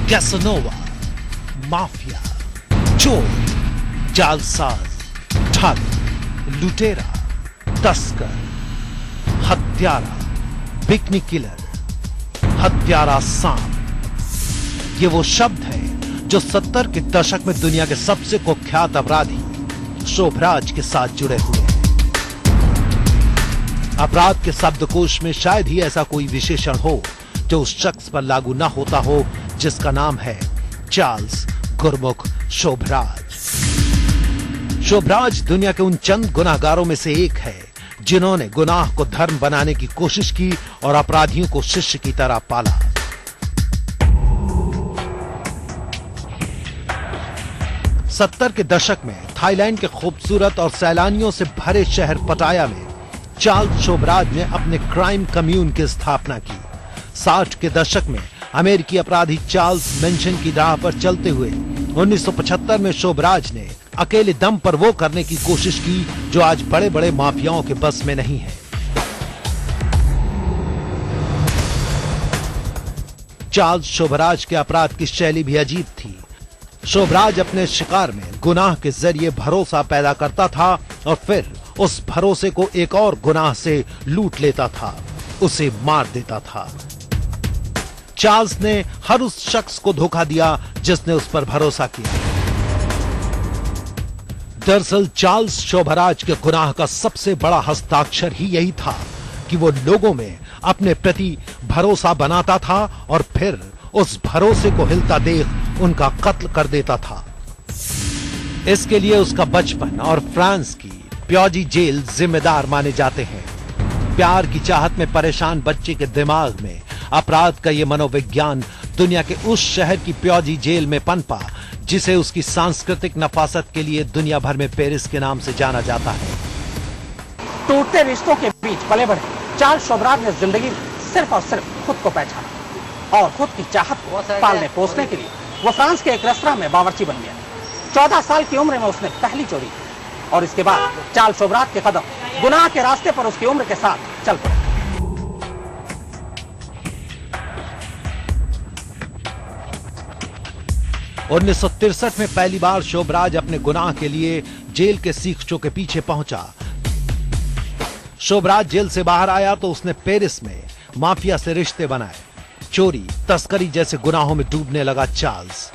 Casanova, mafia, चोर, जालसाज, ठग, लुटेरा, तस्कर, हत्यारा, बिकनी किलर, हत्यारा सांप, ये वो शब्द हैं जो 70 के दशक में दुनिया के सबसे कुख्यात अपराधी शोभराज के साथ जुड़े हुए हैं। अपराध के शब्दकोश में शायद ही ऐसा कोई विशेषण हो जो उस शख्स पर लागू ना होता हो जिसका नाम है चार्ल्स गुरमुख शोभराज। शोभराज दुनिया के उन चंद गुनाहगारों में से एक है जिन्होंने गुनाह को धर्म बनाने की कोशिश की और अपराधियों को शिष्य की तरह पाला। सत्तर के दशक में थाईलैंड के खूबसूरत और सैलानियों से भरे शहर पटाया में चार्ल्स शोभराज ने अपने क्राइम कम्यून की स्थापना की। 60 के दशक में अमेरिकी अपराधी चार्ल्स मेंशन की राह पर चलते हुए 1975 में शोभराज ने अकेले दम पर वो करने की कोशिश की जो आज बड़े बड़े माफियाओं के बस में नहीं है। चार्ल्स शोभराज के अपराध की शैली भी अजीब थी। शोभराज अपने शिकार में गुनाह के जरिए भरोसा पैदा करता था और फिर उस भरोसे को एक और गुनाह से लूट लेता था, उसे मार देता था। चार्ल्स ने हर उस शख्स को धोखा दिया जिसने उस पर भरोसा किया। दरअसल चार्ल्स शोभराज के गुनाह का सबसे बड़ा हस्ताक्षर ही यही था कि वो लोगों में अपने प्रति भरोसा बनाता था और फिर उस भरोसे को हिलता देख उनका कत्ल कर देता था। इसके लिए उसका बचपन और फ्रांस की प्योजी जेल जिम्मेदार माने जाते हैं। प्यार की चाहत में परेशान बच्चे के दिमाग में अपराध का ये मनोविज्ञान दुनिया के उस शहर की प्योजी जेल में पनपा जिसे उसकी सांस्कृतिक नफासत के लिए दुनिया भर में पेरिस के नाम से जाना जाता है। टूटते रिश्तों के बीच पले बढ़े चार्ल्स शोभराज ने जिंदगी में सिर्फ और सिर्फ खुद को पहचाना और खुद की चाहत को पालने पोसने के लिए वो फ्रांस के एक रेस्तरां में बावर्ची बन गया। 14 साल की उम्र में उसने पहली चोरी की और इसके बाद चार्ल्स शोभराज के कदम गुनाह के रास्ते पर उसकी उम्र के साथ चल पड़े। उन्नीस 1963 में पहली बार शोभराज अपने गुनाह के लिए जेल के सीखचों के पीछे पहुंचा। शोभराज जेल से बाहर आया तो उसने पेरिस में माफिया से रिश्ते बनाए। चोरी, तस्करी जैसे गुनाहों में डूबने लगा चार्ल्स।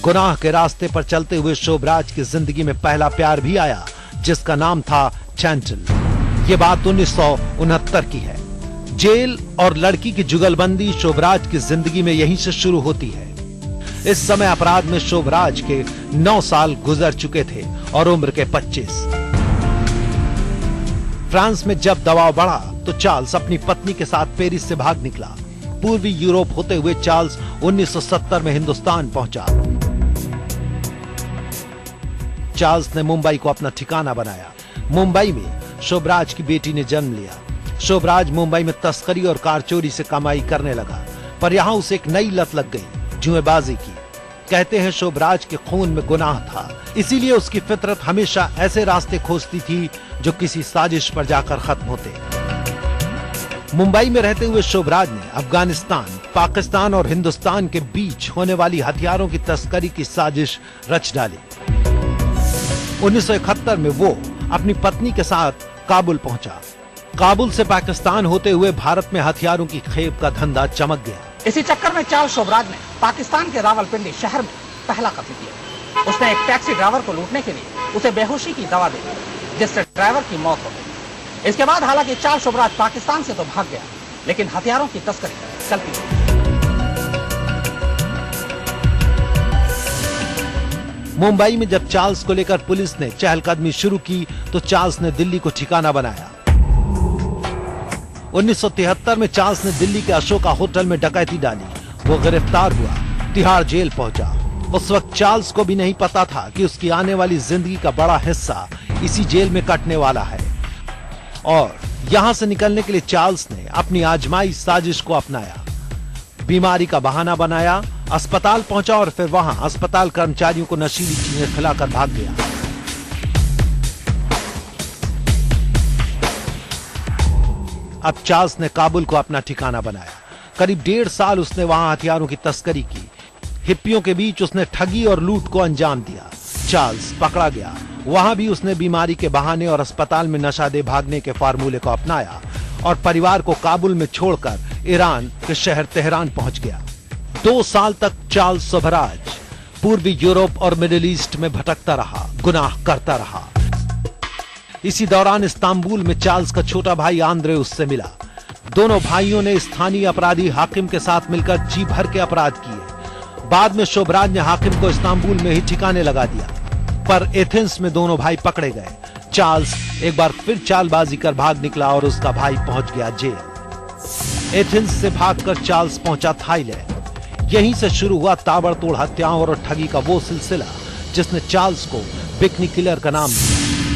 गुनाह के रास्ते पर चलते हुए शोभराज की जिंदगी में पहला प्यार भी आया जिसका नाम था चैंटल। ये बात 1969 की है। जेल और लड़की की जुगलबंदी शोभराज की जिंदगी में यहीं से शुरू होती है। इस समय अपराध में शोभराज के 9 साल गुजर चुके थे और उम्र के 25। फ्रांस में जब दबाव बढ़ा तो चार्ल्स अपनी पत्नी के साथ पेरिस से भाग निकला। पूर्वी यूरोप होते हुए चार्ल्स 1970 में हिंदुस्तान पहुंचा। चार्ल्स ने मुंबई को अपना ठिकाना बनाया। मुंबई में शोभराज की बेटी ने जन्म लिया। शोभराज मुंबई में तस्करी और कार चोरी से कमाई करने लगा, पर यहां उसे एक नई लत लग गई, जुएबाजी की। कहते हैं शोभराज के खून में गुनाह था, इसीलिए उसकी फितरत हमेशा ऐसे रास्ते खोजती थी जो किसी साजिश पर जाकर खत्म होते। मुंबई में रहते हुए शोभराज ने अफगानिस्तान, पाकिस्तान और हिंदुस्तान के बीच होने वाली हथियारों की तस्करी की साजिश रच डाली। 1971 में वो अपनी पत्नी के साथ काबुल पहुंचा। काबुल से पाकिस्तान होते हुए भारत में हथियारों की खेप का धंधा चमक गया। इसी चक्कर में चार्ल्स शोभराज ने पाकिस्तान के रावलपिंडी शहर में पहला कत्ल किया। उसने एक टैक्सी ड्राइवर को लूटने के लिए उसे बेहोशी की दवा दे दी, जिससे ड्राइवर की मौत हो गई। इसके बाद हालांकि चार्ल्स शोभराज पाकिस्तान से तो भाग गया, लेकिन हथियारों की तस्करी चलती रही। मुंबई में जब चार्ल्स को लेकर पुलिस ने चहलकदमी शुरू की तो चार्ल्स ने दिल्ली को ठिकाना बनाया। 1973 में चार्ल्स ने दिल्ली के अशोका होटल में डकैती डाली। वो गिरफ्तार हुआ, तिहाड़ जेल पहुंचा। उस वक्त चार्ल्स को भी नहीं पता था कि उसकी आने वाली जिंदगी का बड़ा हिस्सा इसी जेल में कटने वाला है। और यहां से निकलने के लिए चार्ल्स ने अपनी आजमाई साजिश को अपनाया। बीमारी का बहाना बनाया, अस्पताल पहुंचा और फिर वहां अस्पताल कर्मचारियों को नशीली चीजें खिलाकर भाग गया। अब चार्ल्स ने काबुल को अपना ठिकाना बनाया। करीब 1.5 साल उसने वहां हथियारों की तस्करी की। हिप्पियों के बीच उसने ठगी और लूट को अंजाम दिया। चार्ल्स पकड़ा गया। वहां भी उसने बीमारी के बहाने और अस्पताल में नशा दे भागने के फार्मूले को अपनाया और परिवार को काबुल में छोड़कर ईरान के शहर तेहरान पहुंच गया। 2 साल तक चार्ल्स शोभराज पूर्वी यूरोप और मिडिल ईस्ट में भटकता रहा, गुनाह करता रहा। इसी दौरान इस्तांबुल में चार्ल्स का छोटा भाई आंद्रे उससे मिला। दोनों भाइयों ने स्थानीय अपराधी हाकिम के साथ मिलकर जी भर के अपराध किए। बाद में शोभराज ने हाकिम को इस्तांबुल में ही ठिकाने लगा दिया, पर एथेंस में दोनों भाई पकड़े गए। चार्ल्स एक बार फिर चालबाजी कर भाग निकला और उसका भाई पहुंच गया जेल। एथेंस से भागकर चार्ल्स पहुंचा थाईलैंड। यहीं से शुरू हुआ ताबड़तोड़ हत्याओं और ठगी का वो सिलसिला जिसने चार्ल्स को बिकनी किलर का नाम दिया।